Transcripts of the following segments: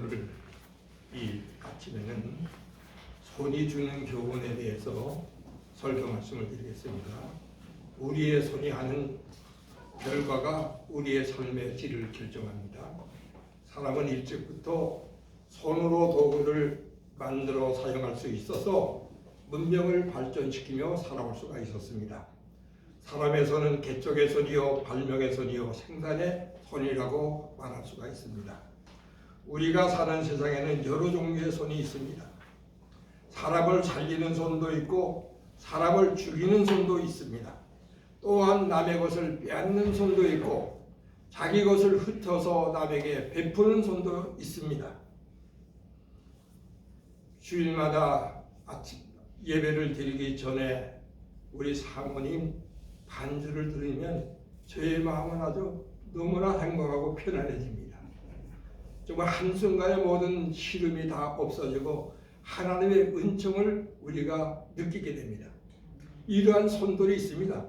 오늘 이 아침에는 손이 주는 교훈에 대해서 설교 말씀을 드리겠습니다. 우리의 손이 하는 결과가 우리의 삶의 질을 결정합니다. 사람은 일찍부터 손으로 도구를 만들어 사용할 수 있어서 문명을 발전시키며 살아올 수가 있었습니다. 사람의 손은 개척의 손이요 발명의 손이요 생산의 손이라고 말할 수가 있습니다. 우리가 사는 세상에는 여러 종류의 손이 있습니다. 사람을 살리는 손도 있고 사람을 죽이는 손도 있습니다. 또한 남의 것을 빼앗는 손도 있고 자기 것을 흩어서 남에게 베푸는 손도 있습니다. 주일마다 아침 예배를 드리기 전에 우리 사모님 반주를 들으면 저의 마음은 아주 너무나 행복하고 편안해집니다. 정말 한순간에 모든 시름이 다 없어지고 하나님의 은총을 우리가 느끼게 됩니다. 이러한 손들이 있습니다.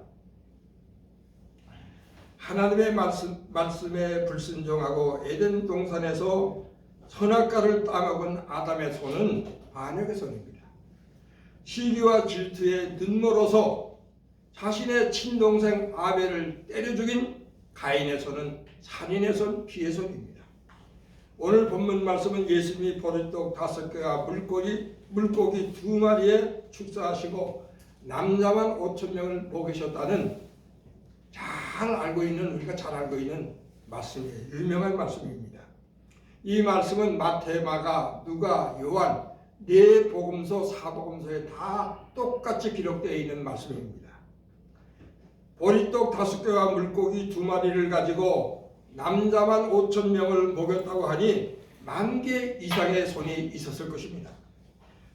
하나님의 말씀에 불순종하고 에덴 동산에서 선악과를 따먹은 아담의 손은 반역의 손입니다. 시기와 질투에 눈멀어서 자신의 친동생 아벨을 때려 죽인 가인의 손은 살인의 손, 피의 손입니다. 오늘 본문 말씀은 예수님이 보리떡 5개와 물고기 2마리에 축사하시고 남자만 5,000명을 먹이셨다는 우리가 잘 알고 있는 말씀이에요. 유명한 말씀입니다. 이 말씀은 마태, 마가, 누가, 요한 4복음서, 4복음서에 다 똑같이 기록되어 있는 말씀입니다. 보리떡 5개와 물고기 2마리를 가지고 남자만 5,000명을 먹였다고 하니 10,000개 이상의 손이 있었을 것입니다.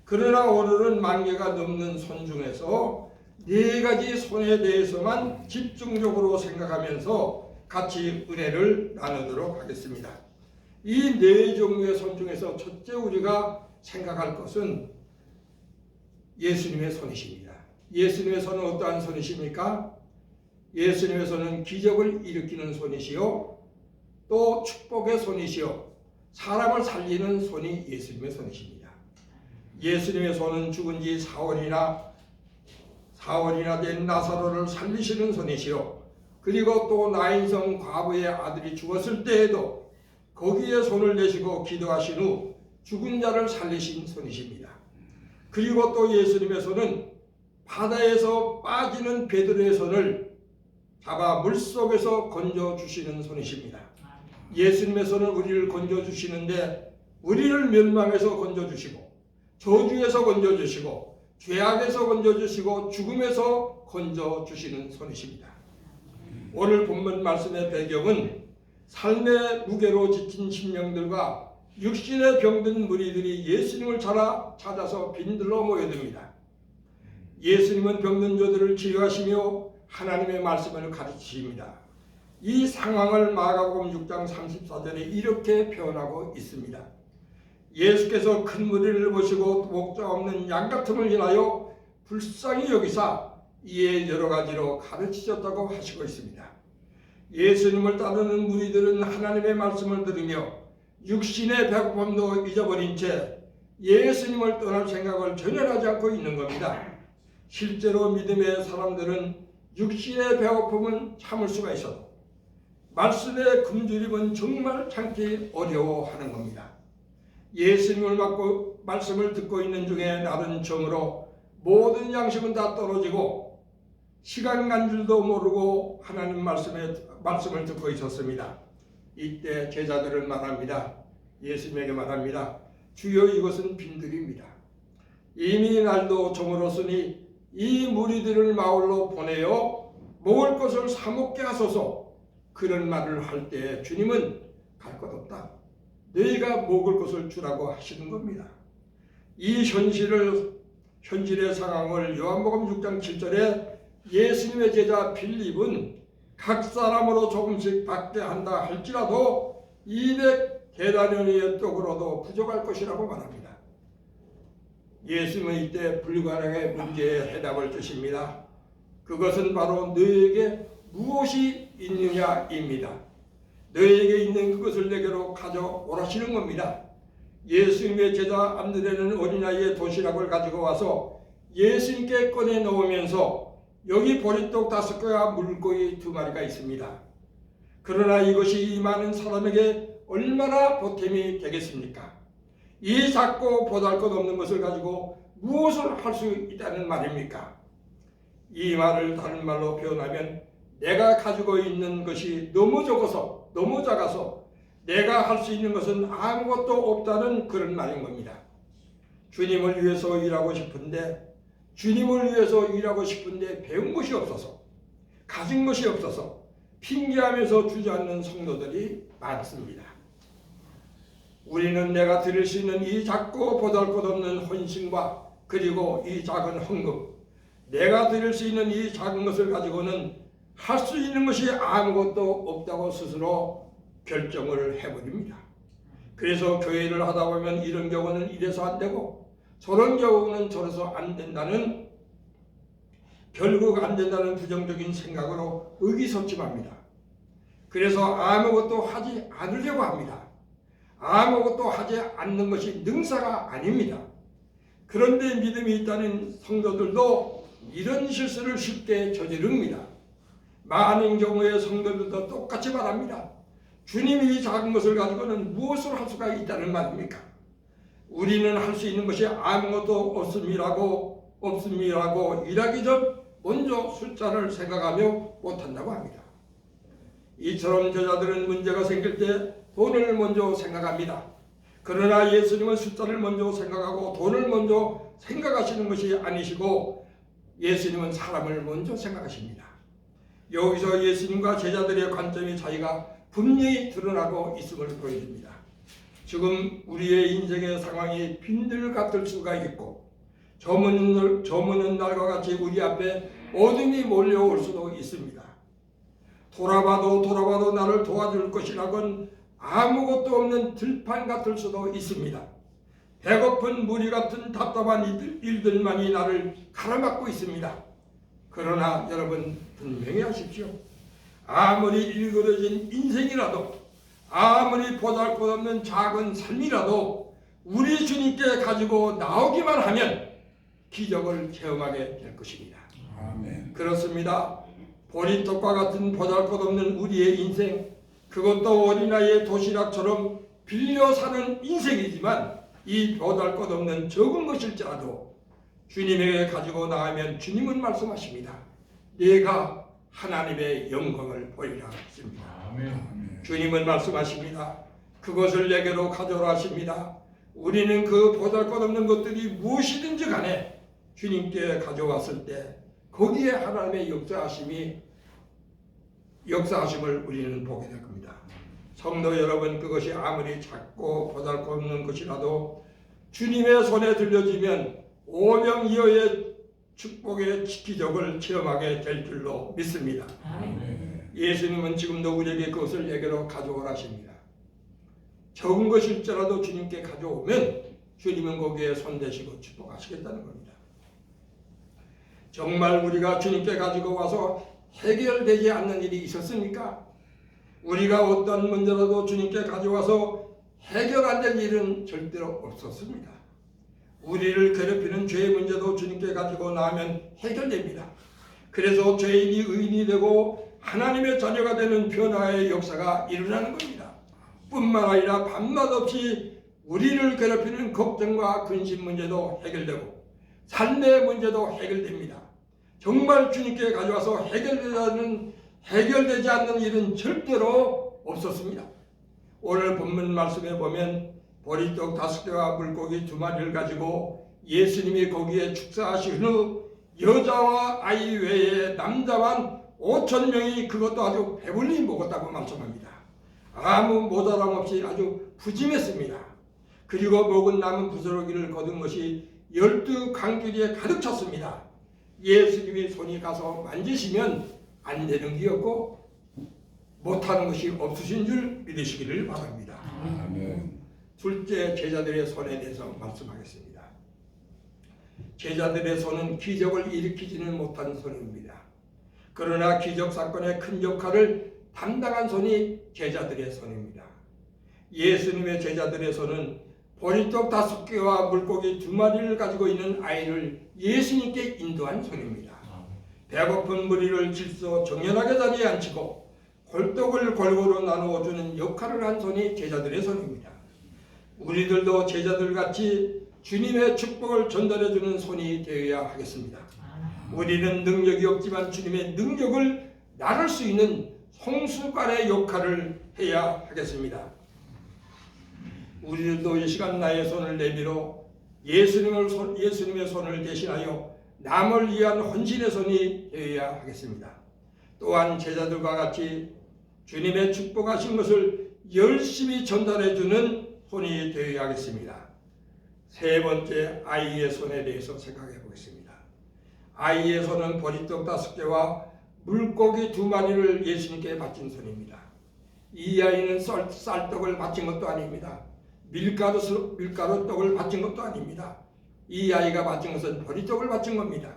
그러나 오늘은 10,000개가 넘는 손 중에서 4가지 손에 대해서만 집중적으로 생각하면서 같이 은혜를 나누도록 하겠습니다. 이 4종류의 손 중에서 첫째 우리가 생각할 것은 예수님의 손이십니다. 예수님의 손은 어떠한 손이십니까? 예수님의 손은 기적을 일으키는 손이시요 또 축복의 손이시요 사람을 살리는 손이 예수님의 손이십니다. 예수님의 손은 죽은 지 4월이나 된 나사로를 살리시는 손이시요 그리고 또 나인성 과부의 아들이 죽었을 때에도 거기에 손을 내시고 기도하신 후 죽은 자를 살리신 손이십니다. 그리고 또 예수님의 손은 바다에서 빠지는 베드로의 손을 잡아 물속에서 건져주시는 손이십니다. 예수님의 손은 우리를 건져주시는데 우리를 멸망에서 건져주시고 저주에서 건져주시고 죄악에서 건져주시고 죽음에서 건져주시는 손이십니다. 오늘 본문 말씀의 배경은 삶의 무게로 지친 심령들과 육신에 병든 무리들이 예수님을 찾아서 빈들러 모여듭니다. 예수님은 병든 자들을 치유하시며 하나님의 말씀을 가르치십니다. 이 상황을 마가복음 6장 34절에 이렇게 표현하고 있습니다. 예수께서 큰 무리를 보시고 목자 없는 양 같음을 인하여 불쌍히 여기사 이에 여러 가지로 가르치셨다고 하시고 있습니다. 예수님을 따르는 무리들은 하나님의 말씀을 들으며 육신의 배고픔도 잊어버린 채 예수님을 떠날 생각을 전혀 하지 않고 있는 겁니다. 실제로 믿음의 사람들은 육신의 배고픔은 참을 수가 있어도 말씀의 굶주림은 정말 참기 어려워하는 겁니다. 예수님을 받고 말씀을 듣고 있는 중에 나른 정으로 모든 양식은 다 떨어지고 시간 간 줄도 모르고 하나님 말씀을 듣고 있었습니다. 이때 제자들은 말합니다. 예수님에게 말합니다. 주여 이것은 빈들입니다. 이미 날도 저물었으니 이 무리들을 마을로 보내어 먹을 것을 사 먹게 하소서. 그런 말을 할 때 주님은 갈 것 없다. 너희가 먹을 것을 주라고 하시는 겁니다. 이 현실의 상황을 요한복음 6장 7절에 예수님의 제자 빌립은 각 사람으로 조금씩 받게 한다 할지라도 200대나리온의 떡으로도 부족할 것이라고 말합니다. 예수님은 이때 불가능의 문제에 해답을 주십니다. 그것은 바로 너에게 무엇이 있느냐입니다. 너에게 있는 그것을 내게로 가져오라시는 겁니다. 예수님의 제자 안드레는 어린아이의 도시락을 가지고 와서 예수님께 꺼내 놓으면서 여기 보리떡 5개와 물고기 2마리가 있습니다. 그러나 이것이 이 많은 사람에게 얼마나 보탬이 되겠습니까? 이 작고 보잘것없는 것을 가지고 무엇을 할 수 있다는 말입니까? 이 말을 다른 말로 표현하면 내가 가지고 있는 것이 너무 적어서 너무 작아서 내가 할 수 있는 것은 아무것도 없다는 그런 말인 겁니다. 주님을 위해서 일하고 싶은데 배운 것이 없어서 가진 것이 없어서 핑계하면서 주저앉는 성도들이 많습니다. 우리는 내가 드릴 수 있는 이 작고 보잘것없는 헌신과 그리고 이 작은 헌금, 내가 드릴 수 있는 이 작은 것을 가지고는 할 수 있는 것이 아무것도 없다고 스스로 결정을 해버립니다. 그래서 교회를 하다 보면 이런 경우는 이래서 안 되고 저런 경우는 저래서 안 된다는, 결국 안 된다는 부정적인 생각으로 의기소침합니다. 그래서 아무것도 하지 않으려고 합니다. 아무것도 하지 않는 것이 능사가 아닙니다. 그런데 믿음이 있다는 성도들도 이런 실수를 쉽게 저지릅니다. 많은 경우에 성도들도 똑같이 말합니다. 주님이 이 작은 것을 가지고는 무엇을 할 수가 있다는 말입니까? 우리는 할 수 있는 것이 아무것도 없음이라고 일하기 전 먼저 숫자를 생각하며 못한다고 합니다. 이처럼 저자들은 문제가 생길 때 돈을 먼저 생각합니다. 그러나 예수님은 숫자를 먼저 생각하고 돈을 먼저 생각하시는 것이 아니시고 예수님은 사람을 먼저 생각하십니다. 여기서 예수님과 제자들의 관점의 차이가 분명히 드러나고 있음을 보여줍니다. 지금 우리의 인생의 상황이 빈들 같을 수가 있고 저무는 날과 같이 우리 앞에 어둠이 몰려올 수도 있습니다. 돌아봐도 나를 도와줄 것이라곤 아무것도 없는 들판 같을 수도 있습니다. 배고픈 무리 같은 답답한 일들만이 나를 가로막고 있습니다. 그러나 여러분 분명히 하십시오. 아무리 일그러진 인생이라도 아무리 보잘것없는 작은 삶이라도 우리 주님께 가지고 나오기만 하면 기적을 체험하게 될 것입니다. 아멘. 그렇습니다. 보리떡과 같은 보잘것없는 우리의 인생, 그것도 어린아이의 도시락처럼 빌려 사는 인생이지만 이 보잘것없는 적은 것일지라도 주님에게 가지고 나가면 주님은 말씀하십니다. 내가 하나님의 영광을 보이라 하십니다. 아멘. 주님은 말씀하십니다. 그것을 내게로 가져오라 하십니다. 우리는 그 보잘것없는 것들이 무엇이든지 간에 주님께 가져왔을 때 거기에 하나님의 역사하심을 우리는 보게 될 겁니다. 성도 여러분, 그것이 아무리 작고 보잘것없는 것이라도 주님의 손에 들려지면 오병이어의 축복의 기적을 체험하게 될 줄로 믿습니다. 아멘. 예수님은 지금도 우리에게 그것을 내게로 가져오라 하십니다. 적은 것일지라도 주님께 가져오면 주님은 거기에 손대시고 축복하시겠다는 겁니다. 정말 우리가 주님께 가지고 와서 해결되지 않는 일이 있었습니까? 우리가 어떤 문제라도 주님께 가져와서 해결 안 될 일은 절대로 없었습니다. 우리를 괴롭히는 죄의 문제도 주님께 가지고 나면 해결됩니다. 그래서 죄인이 의인이 되고 하나님의 자녀가 되는 변화의 역사가 일어나는 겁니다. 뿐만 아니라 밤낮 없이 우리를 괴롭히는 걱정과 근심 문제도 해결되고 삶의 문제도 해결됩니다. 정말 주님께 가져와서 해결되지 않는 일은 절대로 없었습니다. 오늘 본문 말씀에 보면 보리떡 5개와 물고기 2마리를 가지고 예수님이 거기에 축사하신 후 여자와 아이 외에 남자만 5,000명이 그것도 아주 배불리 먹었다고 말씀합니다. 아무 모자람 없이 아주 푸짐했습니다. 그리고 먹은 남은 부스러기를 거둔 것이 12강길에 가득 찼습니다. 예수님이 손이 가서 만지시면 안 되는 게 없고 못하는 것이 없으신 줄 믿으시기를 바랍니다. 아멘. 둘째, 제자들의 손에 대해서 말씀하겠습니다. 제자들의 손은 기적을 일으키지는 못한 손입니다. 그러나 기적 사건의 큰 역할을 담당한 손이 제자들의 손입니다. 예수님의 제자들의 손은 보리떡 5개와 물고기 2마리를 가지고 있는 아이를 예수님께 인도한 손입니다. 배고픈 무리를 질서 정연하게 자리에 앉히고 골떡을 골고루 나누어 주는 역할을 한 손이 제자들의 손입니다. 우리들도 제자들같이 주님의 축복을 전달해 주는 손이 되어야 하겠습니다. 우리는 능력이 없지만 주님의 능력을 나눌 수 있는 송수관의 역할을 해야 하겠습니다. 우리들도 이 시간 나의 손을 내밀어 예수님의 손을 대신하여 남을 위한 헌신의 손이 되어야 하겠습니다. 또한 제자들과 같이 주님의 축복하신 것을 열심히 전달해 주는 손이 되어야 하겠습니다. 세 번째, 아이의 손에 대해서 생각해 보겠습니다. 아이의 손은 보리떡 5개와 물고기 2마리를 예수님께 바친 손입니다. 이 아이는 쌀떡을 바친 것도 아닙니다. 밀가루 떡을 바친 것도 아닙니다. 이 아이가 바친 것은 보리떡을 바친 겁니다.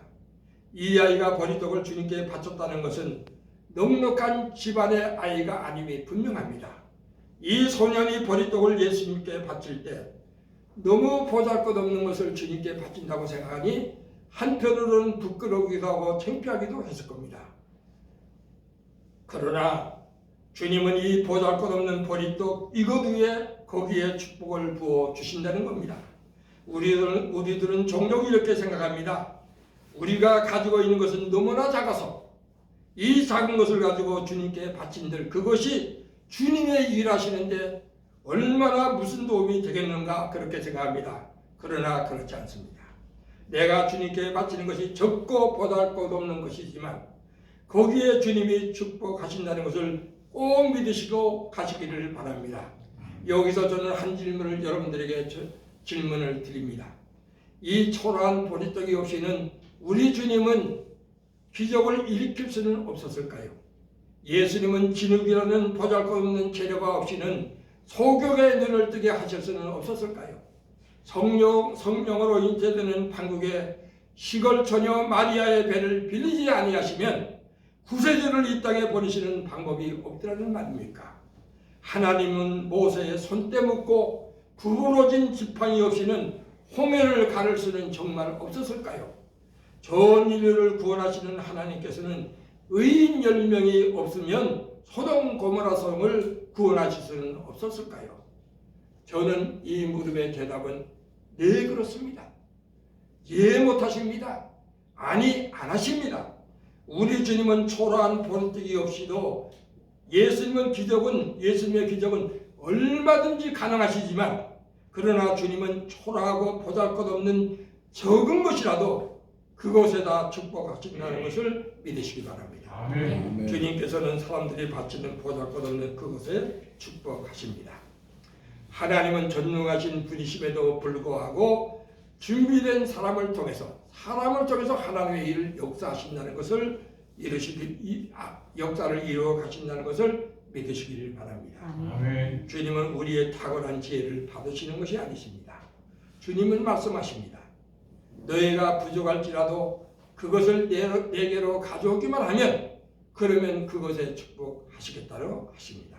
이 아이가 보리떡을 주님께 바쳤다는 것은 넉넉한 집안의 아이가 아님이 분명합니다. 이 소년이 보리떡을 예수님께 바칠 때 너무 보잘것없는 것을 주님께 바친다고 생각하니 한편으로는 부끄러우기도 하고 창피하기도 했을 겁니다. 그러나 주님은 이 보잘것없는 보리떡 이것 위에 거기에 축복을 부어 주신다는 겁니다. 우리들은 종종 이렇게 생각합니다. 우리가 가지고 있는 것은 너무나 작아서 이 작은 것을 가지고 주님께 바친들 그것이 주님의 일하시는데 얼마나 무슨 도움이 되겠는가 그렇게 생각합니다. 그러나 그렇지 않습니다. 내가 주님께 바치는 것이 적고 보잘것없는 것이지만 거기에 주님이 축복하신다는 것을 꼭 믿으시고 가시기를 바랍니다. 여기서 저는 한 질문을 여러분들에게 질문을 드립니다. 이 초라한 보리떡이 없이는 우리 주님은 기적을 일으킬 수는 없었을까요? 예수님은 진흙이라는 보잘것없는 재료가 없이는 소경의 눈을 뜨게 하실 수는 없었을까요? 성령으로 잉태되는 판국에 시골 처녀 마리아의 배를 빌리지 아니하시면 구세주를 이 땅에 보내시는 방법이 없더라는 말입니까? 하나님은 모세의 손때 묶고 구부러진 지팡이 없이는 홍해를 가를 수는 정말 없었을까요? 전 인류를 구원하시는 하나님께서는 의인 10명이 없으면 소돔 고모라 성을 구원하실 수는 없었을까요? 저는 이 물음의 대답은 네 그렇습니다. 예 못하십니다. 아니 안 하십니다. 우리 주님은 초라한 보리떡이 없이도 예수님의 기적은 얼마든지 가능하시지만 그러나 주님은 초라하고 보잘것없는 적은 것이라도 그것에다 축복하신다는 것을 믿으시기 바랍니다. 아멘. 주님께서는 사람들이 바치는 보잘것없는 그것에 축복하십니다. 하나님은 전능하신 분이심에도 불구하고 준비된 사람을 통해서 하나님의 일을 역사하신다는 것을 역사를 이루어 가신다는 것을 믿으시기를 바랍니다. 아멘. 주님은 우리의 탁월한 지혜를 받으시는 것이 아니십니다. 주님은 말씀하십니다. 너희가 부족할지라도 그것을 내게로 가져오기만 하면 그러면 그것에 축복하시겠다고 하십니다.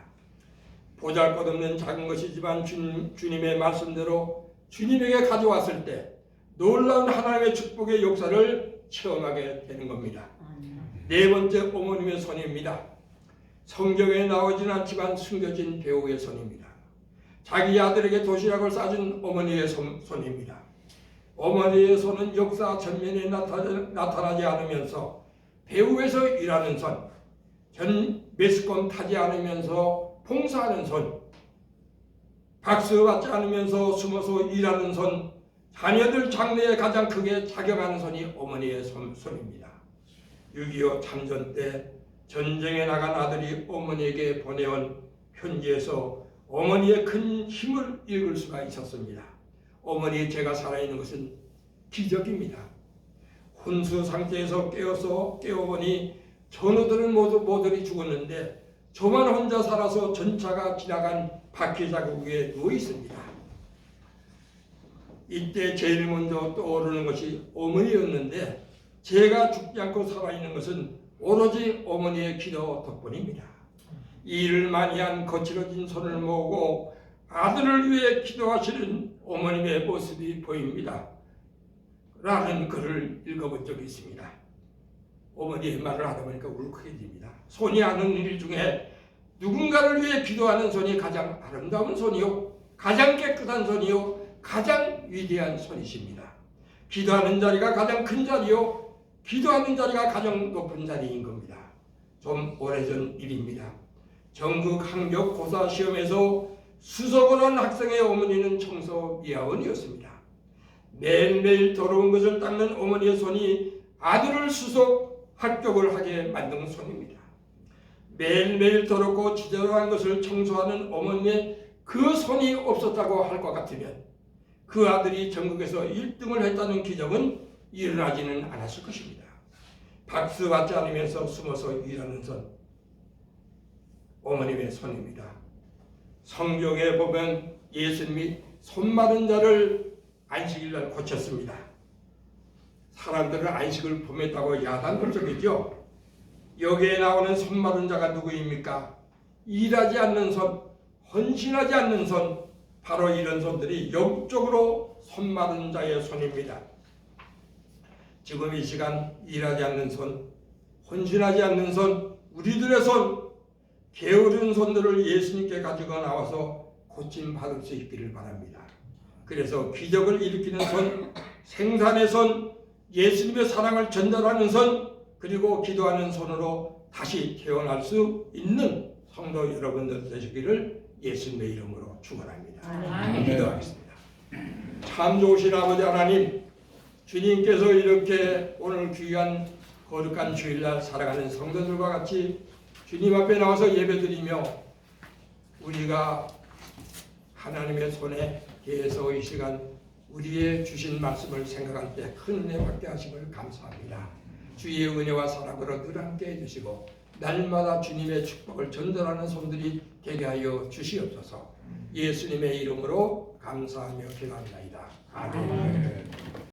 보잘것없는 작은 것이지만 주님의 말씀대로 주님에게 가져왔을 때 놀라운 하나님의 축복의 역사를 체험하게 되는 겁니다. 네 번째, 어머님의 손입니다. 성경에 나오진 않지만 숨겨진 배우의 손입니다. 자기 아들에게 도시락을 싸준 어머니의 손입니다. 어머니의 손은 역사 전면에 나타나지 않으면서 배후에서 일하는 손, 매스컴 타지 않으면서 봉사하는 손, 박수 받지 않으면서 숨어서 일하는 손, 자녀들 장래에 가장 크게 작용하는 손이 어머니의 손입니다. 6.25 참전 때 전쟁에 나간 아들이 어머니에게 보내온 편지에서 어머니의 큰 힘을 읽을 수가 있었습니다. 어머니, 제가 살아있는 것은 기적입니다. 혼수 상태에서 깨어보니 전우들은 모두 죽었는데 저만 혼자 살아서 전차가 지나간 바퀴 자국 위에 누워 있습니다. 이때 제일 먼저 떠오르는 것이 어머니였는데 제가 죽지 않고 살아있는 것은 오로지 어머니의 기도 덕분입니다. 일을 많이 한 거칠어진 손을 모으고 아들을 위해 기도하시는 어머님의 모습이 보입니다. 라는 글을 읽어본 적이 있습니다. 어머니의 말을 하다 보니까 울컥해집니다. 손이 하는 일 중에 누군가를 위해 기도하는 손이 가장 아름다운 손이요, 가장 깨끗한 손이요, 가장 위대한 손이십니다. 기도하는 자리가 가장 큰 자리요, 기도하는 자리가 가장 높은 자리인 겁니다. 좀 오래전 일입니다. 전국 학력 고사 시험에서 수석을 한 학생의 어머니는 청소 미화원이었습니다. 매일매일 더러운 것을 닦는 어머니의 손이 아들을 수석 합격을 하게 만든 손입니다. 매일매일 더럽고 지저분한 것을 청소하는 어머니의 그 손이 없었다고 할 것 같으면 그 아들이 전국에서 1등을 했다는 기적은 일어나지는 않았을 것입니다. 박수 받지 않으면서 숨어서 일하는 손, 어머님의 손입니다. 성경에 보면 예수님이 손 마른 자를 안식일날 고쳤습니다. 사람들은 안식을 범했다고 야단을 적이죠. 여기에 나오는 손 마른 자가 누구입니까? 일하지 않는 손, 헌신하지 않는 손, 바로 이런 손들이 영적으로 손 마른 자의 손입니다. 지금 이 시간 일하지 않는 손, 헌신하지 않는 손, 우리들의 손, 게으른 손들을 예수님께 가지고 나와서 고침 받을 수 있기를 바랍니다. 그래서 기적을 일으키는 손, 생산의 손, 예수님의 사랑을 전달하는 손, 그리고 기도하는 손으로 다시 태어날 수 있는 성도 여러분들 되시기를 예수님의 이름으로 축원합니다. 기도하겠습니다. 참 좋으신 아버지 하나님, 주님께서 이렇게 오늘 귀한 거룩한 주일날 살아가는 성도들과 같이 주님 앞에 나와서 예배드리며 우리가 하나님의 손에 대해서 이 시간 우리의 주신 말씀을 생각할 때 큰 은혜 받게 하심을 감사합니다. 주의 은혜와 사랑으로 늘 함께 해주시고 날마다 주님의 축복을 전달하는 손들이 되게 하여 주시옵소서. 예수님의 이름으로 감사하며 기도합니다. 아멘.